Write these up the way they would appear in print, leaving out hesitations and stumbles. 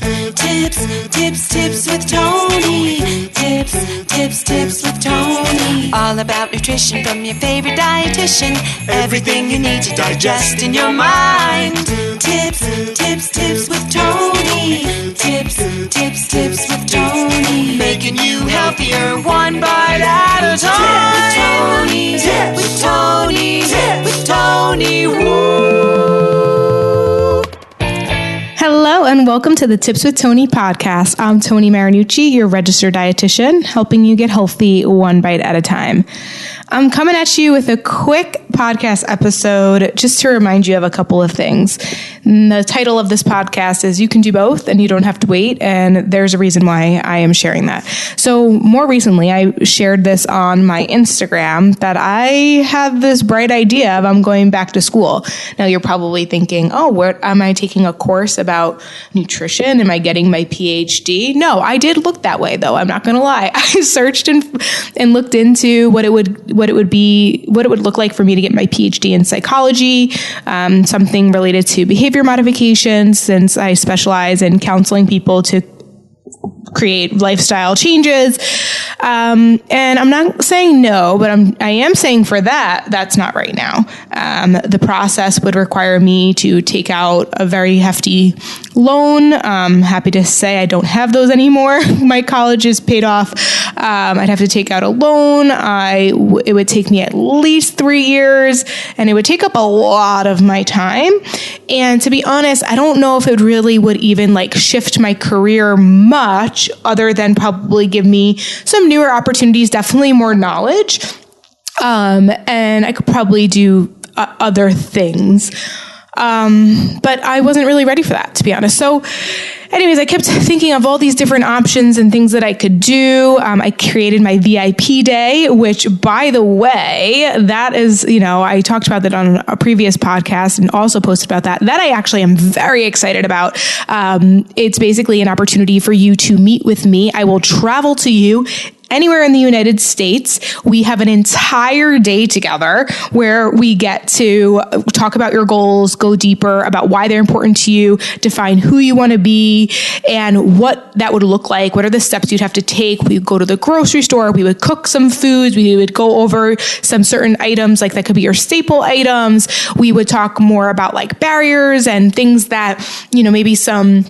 Tips with Tony. Tips with Tony. All about nutrition from your favorite dietitian. Everything you need to digest in your mind. Tips with Tony. Tips with Tony. Making you healthier one bite at a time. With Tony. Woo. Hello and welcome to the Tips with Tony podcast. I'm Tony Marinucci, your registered dietitian, helping you get healthy one bite at a time. I'm coming at you with a quick podcast episode just to remind you of a couple of things. And the title of this podcast is You Can Do Both and You Don't Have to Wait, and there's a reason why I am sharing that. So more recently, I shared this on my Instagram that I have this bright idea of I'm going back to school. Now you're probably thinking, oh, what am I taking a course about nutrition? Am I getting my PhD? No, I did look that way though. I'm not going to lie. I searched and looked into what it would look like for me to get my PhD in psychology, something related to behavior modifications, since I specialize in counseling people to create lifestyle changes. And I'm not saying no, but I am saying for that's not right now. The process would require me to take out a very hefty loan. I'm happy to say I don't have those anymore. My college is paid off. I'd have to take out a loan. It would take me at least 3 years, and it would take up a lot of my time. And to be honest, I don't know if it really would even shift my career much, other than probably give me some newer opportunities, definitely more knowledge. And I could probably do other things. But I wasn't really ready for that, to be honest. So anyways, I kept thinking of all these different options and things that I could do. I created my VIP day, which, by the way, that is, I talked about that on a previous podcast and also posted about that I actually am very excited about. It's basically an opportunity for you to meet with me. I will travel to you anywhere in the United States. We have an entire day together where we get to talk about your goals, go deeper about why they're important to you, define who you want to be, and what that would look like. What are the steps you'd have to take? We would go to the grocery store. We would cook some foods. We would go over some certain items, that could be your staple items. We would talk more about barriers and things that, maybe some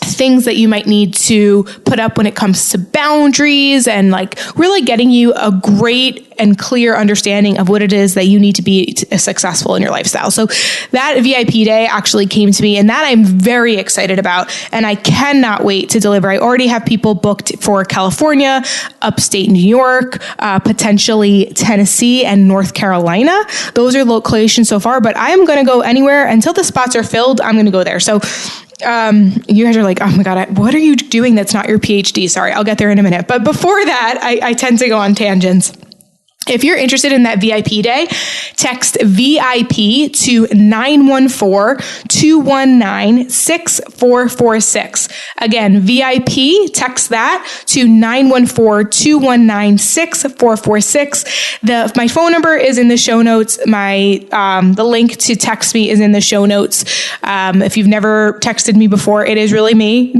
things that you might need to put up when it comes to boundaries, and really getting you a great and clear understanding of what it is that you need to be successful in your lifestyle. So that VIP day actually came to me, and that I'm very excited about, and I cannot wait to deliver. I already have people booked for California, upstate New York, potentially Tennessee and North Carolina. Those are locations so far, but I am going to go anywhere until the spots are filled. I'm going to go there. So you guys are like, oh my God, what are you doing that's not your PhD? Sorry, I'll get there in a minute. But before that, I tend to go on tangents. If you're interested in that VIP day, text VIP to 914-219-6446. Again, VIP, text that to 914-219-6446. My phone number is in the show notes. The link to text me is in the show notes. If you've never texted me before, it is really me.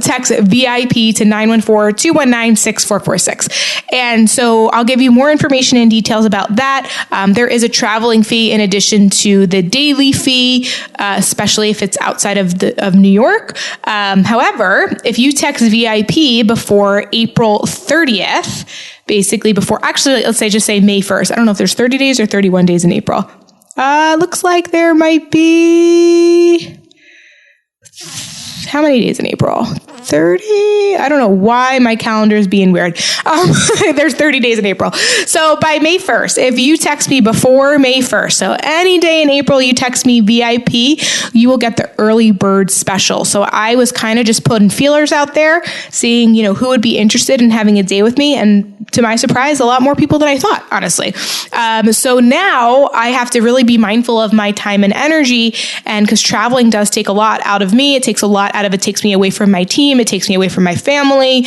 Text VIP to 914-219-6446. And so I'll give you more information and details about that. There is a traveling fee in addition to the daily fee, especially if it's outside of New York. However, if you text VIP before April 30th, basically let's just say May 1st. I don't know if there's 30 days or 31 days in April. Looks like there might be... How many days in April? 30? I don't know why my calendar is being weird. There's 30 days in April. So by May 1st, if you text me before May 1st, so any day in April you text me VIP, you will get the early bird special. So I was kind of just putting feelers out there, seeing, who would be interested in having a day with me. And to my surprise, a lot more people than I thought, honestly. So now I have to really be mindful of my time and energy. And because traveling does take a lot out of me, it takes me away from my team. dream. It takes me away from my family.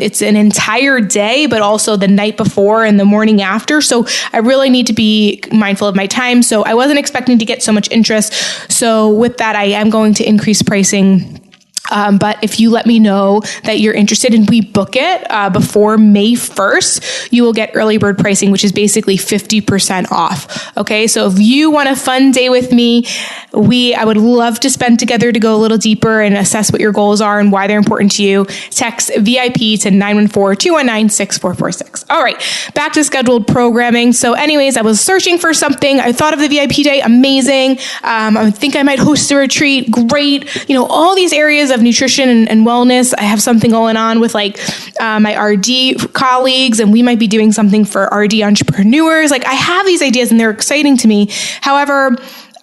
It's an entire day, but also the night before and the morning after. So I really need to be mindful of my time. So I wasn't expecting to get so much interest. So with that, I am going to increase pricing. But if you let me know that you're interested and we book it before May 1st, you will get early bird pricing, which is basically 50% off. Okay. So if you want a fun day with me, I would love to spend together to go a little deeper and assess what your goals are and why they're important to you. Text VIP to 914-219-6446. All right. Back to scheduled programming. So anyways, I was searching for something. I thought of the VIP day. Amazing. I think I might host a retreat. Great. All these areas of nutrition and wellness. I have something going on with my RD colleagues, and we might be doing something for RD entrepreneurs. I have these ideas and they're exciting to me. However,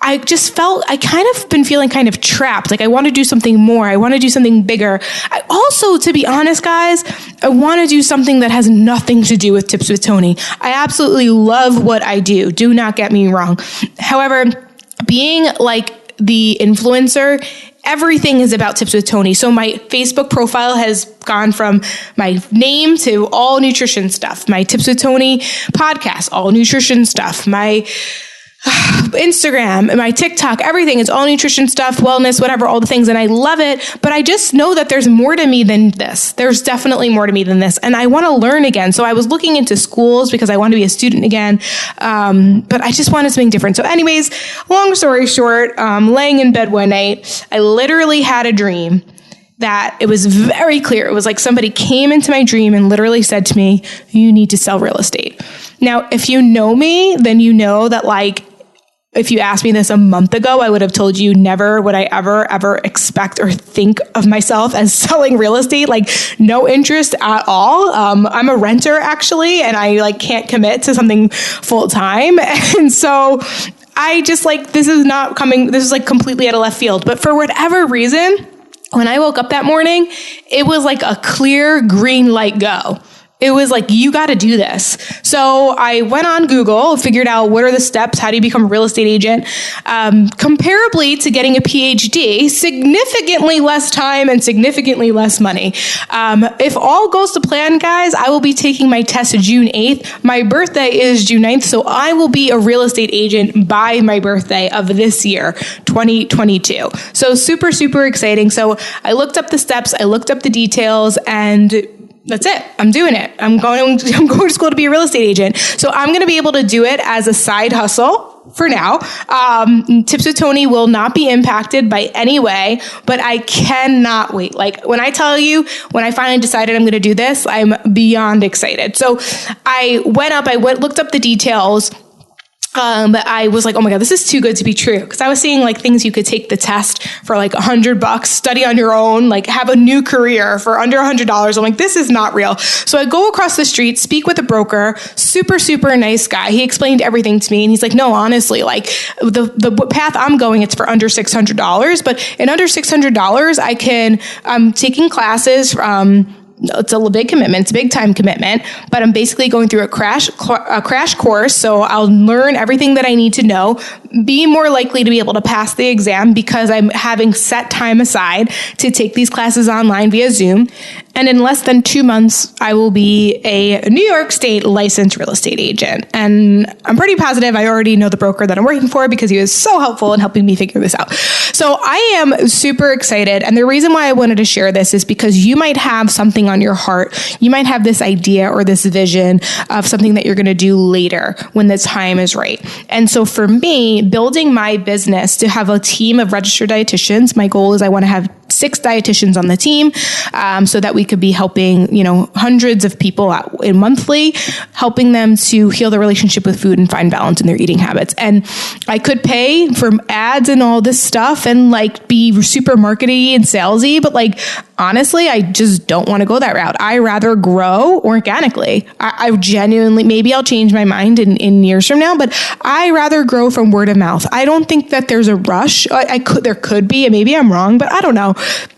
I just felt I kind of been feeling kind of trapped. I want to do something more. I want to do something bigger. I also, to be honest, guys, I want to do something that has nothing to do with Tips with Tony. I absolutely love what I do. Do not get me wrong. However, being the influencer, everything is about Tips with Tony. So my Facebook profile has gone from my name to all nutrition stuff. My Tips with Tony podcast, all nutrition stuff. My Instagram, my TikTok, everything is all nutrition stuff, wellness, whatever, all the things. And I love it. But I just know that there's more to me than this. There's definitely more to me than this. And I want to learn again. So I was looking into schools because I want to be a student again. But I just wanted something different. So anyways, long story short, laying in bed one night, I literally had a dream that it was very clear. It was like somebody came into my dream and literally said to me, you need to sell real estate. Now, if you know me, then you know that if you asked me this a month ago, I would have told you never would I ever expect or think of myself as selling real estate. No interest at all. I'm a renter actually, and I can't commit to something full time. And so I just this is not coming. This is completely out of left field. But for whatever reason, when I woke up that morning, it was a clear green light go. It was you got to do this. So I went on Google, figured out what are the steps, how do you become a real estate agent? Comparably to getting a PhD, significantly less time and significantly less money. If all goes to plan, guys, I will be taking my test June 8th. My birthday is June 9th, so I will be a real estate agent by my birthday of this year, 2022. So super, super exciting. So I looked up the steps, I looked up the details, and that's it. I'm doing it. I'm going to school to be a real estate agent. So I'm going to be able to do it as a side hustle for now. Tips with Tony will not be impacted by any way, but I cannot wait. When I tell you, when I finally decided I'm going to do this, I'm beyond excited. So I looked up the details. But I was like, oh my God, this is too good to be true. Cause I was seeing things you could take the test for $100, study on your own, have a new career for under $100. I'm like, this is not real. So I go across the street, speak with a broker, super, super nice guy. He explained everything to me and he's like, no, honestly, the path I'm going, it's for under $600, but in under $600, I'm taking classes from, it's a big commitment. It's a big time commitment, but I'm basically going through a crash course. So I'll learn everything that I need to know, be more likely to be able to pass the exam because I'm having set time aside to take these classes online via Zoom. And in less than 2 months, I will be a New York State licensed real estate agent. And I'm pretty positive I already know the broker that I'm working for because he was so helpful in helping me figure this out. So I am super excited. And the reason why I wanted to share this is because you might have something on your heart. You might have this idea or this vision of something that you're going to do later when the time is right. And so for me, building my business to have a team of registered dietitians, my goal is I want to have 6 dietitians on the team, so that we could be helping, hundreds of people monthly, helping them to heal their relationship with food and find balance in their eating habits. And I could pay for ads and all this stuff and be super markety and salesy, but honestly, I just don't want to go that route. I rather grow organically. I genuinely, maybe I'll change my mind in years from now, but I rather grow from word of mouth. I don't think that there's a rush. There could be, and maybe I'm wrong, but I don't know.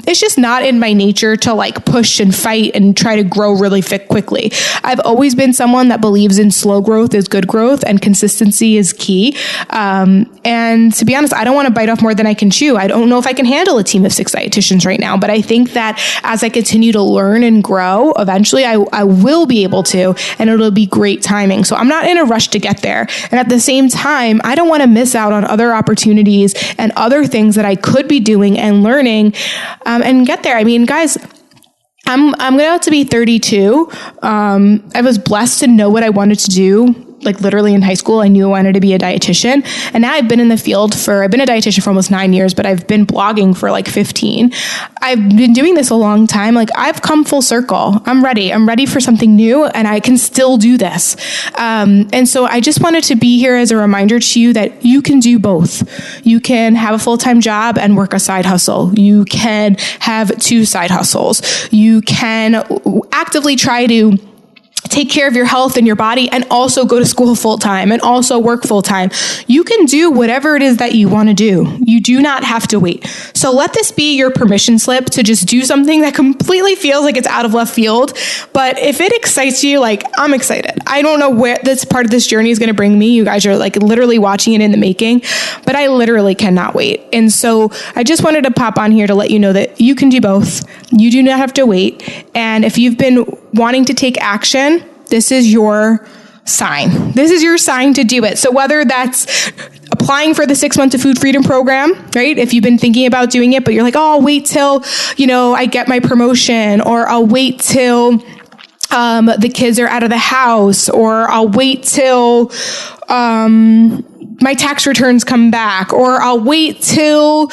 it's just not in my nature to like push and fight and try to grow really quickly. I've always been someone that believes in slow growth is good growth and consistency is key. And to be honest, I don't want to bite off more than I can chew. I don't know if I can handle a team of 6 dietitians right now, but I think that as I continue to learn and grow, eventually I will be able to, and it'll be great timing. So I'm not in a rush to get there. And at the same time, I don't want to miss out on other opportunities and other things that I could be doing and learning and get there. I mean, guys, I'm going to be 32. I was blessed to know what I wanted to do. Like literally in high school, I knew I wanted to be a dietitian. And now I've been in the field I've been a dietitian for almost 9 years, but I've been blogging for like 15. I've been doing this a long time. Like I've come full circle. I'm ready for something new and I can still do this. And so I just wanted to be here as a reminder to you that you can do both. You can have a full-time job and work a side hustle. You can have 2 side hustles. You can actively try to take care of your health and your body and also go to school full time and also work full time. You can do whatever it is that you want to do. You do not have to wait. So let this be your permission slip to just do something that completely feels like it's out of left field. But if it excites you, like I'm excited. I don't know where this part of this journey is going to bring me. You guys are like literally watching it in the making, but I literally cannot wait. And so I just wanted to pop on here to let you know that you can do both. You do not have to wait. And if you've been wanting to take action, this is your sign. This is your sign to do it. So whether that's applying for the 6 months of food freedom program, right? If you've been thinking about doing it, but you're like, oh, I'll wait till, I get my promotion, or I'll wait till the kids are out of the house, or I'll wait till my tax returns come back, or I'll wait till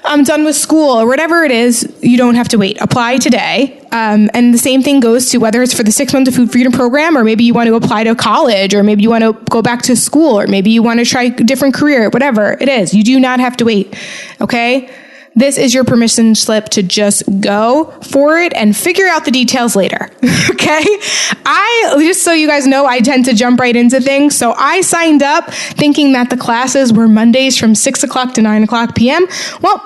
I'm done with school, or whatever it is, you don't have to wait. Apply today. And the same thing goes to whether it's for the 6 months of food freedom program, or maybe you want to apply to college, or maybe you want to go back to school, or maybe you want to try a different career, whatever it is. You do not have to wait. Okay? This is your permission slip to just go for it and figure out the details later. Okay? Just so you guys know, I tend to jump right into things. So I signed up thinking that the classes were Mondays from 6 o'clock to 9 o'clock p.m. Well,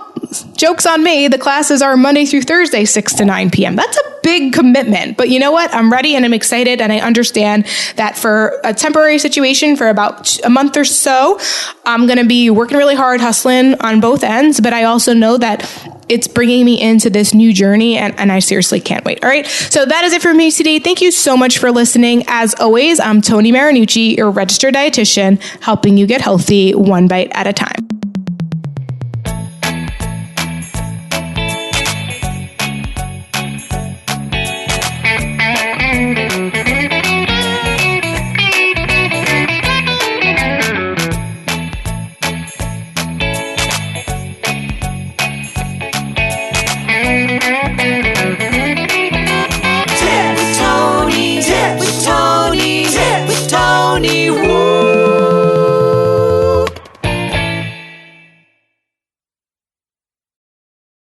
joke's on me. The classes are Monday through Thursday, 6 to 9 p.m. That's a big commitment. But you know what? I'm ready and I'm excited. And I understand that for a temporary situation for about a month or so, I'm going to be working really hard, hustling on both ends. But I also know that it's bringing me into this new journey, and I seriously can't wait. All right. So that is it for me today. Thank you so much for listening. As always, I'm Toni Marinucci, your registered dietitian, helping you get healthy one bite at a time.